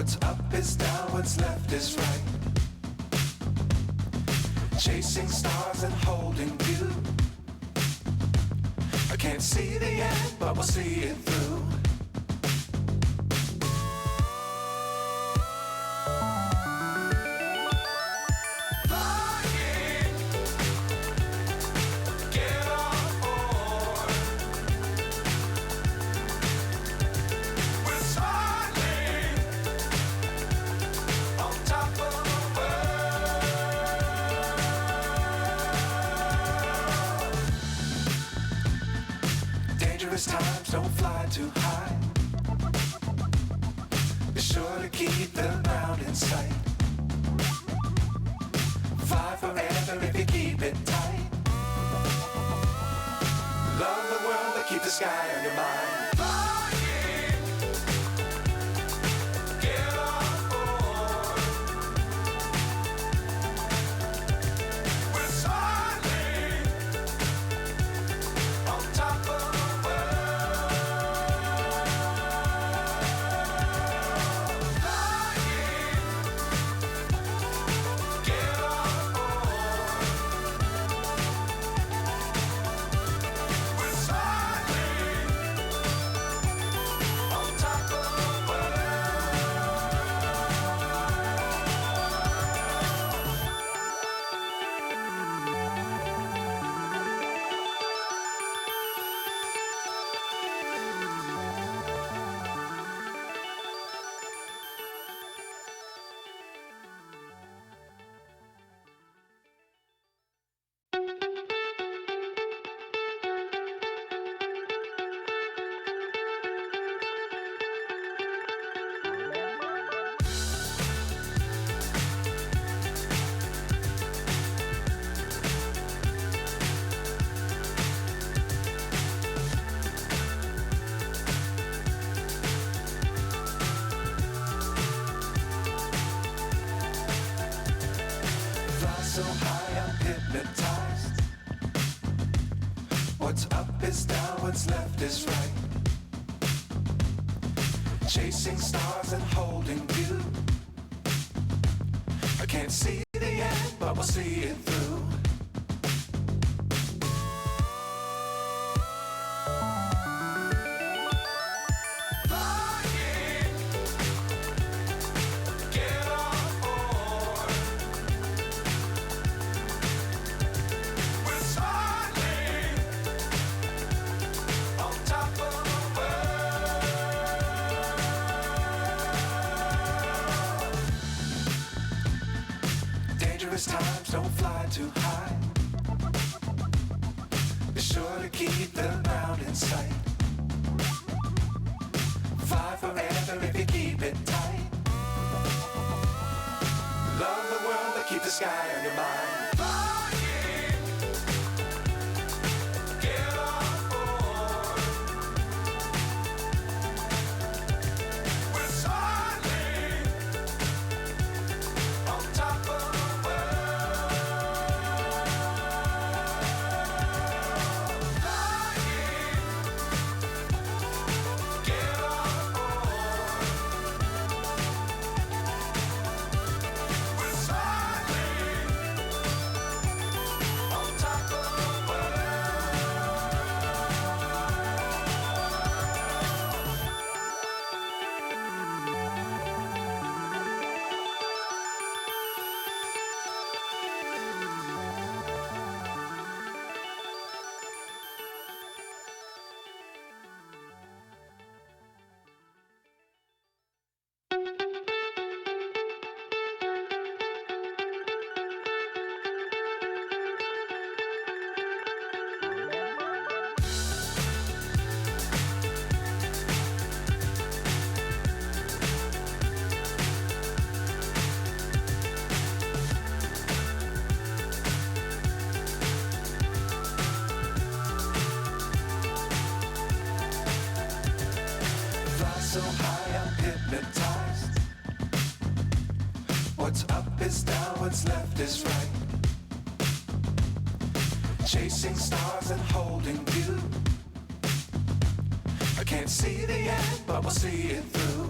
What's up is down, what's left is right. Chasing stars and holding you. I can't see the end, but we'll see it through. Dangerous times, don't fly too high. Be sure to keep the ground in sight. Fly forever if you keep it tight. Love the world, but keep the sky on your mind. So high I'm hypnotized. What's up is down, what's left is right. Chasing stars and holding you. I can't see the end, but we'll see it through. Dangerous times, don't fly too high. Be sure to keep the ground in sight. Fly forever if you keep it tight. Love the world, but keep the sky on your mind. So high I'm hypnotized. What's up is down, what's left is right. Chasing stars and holding you. I can't see the end, but we'll see it through.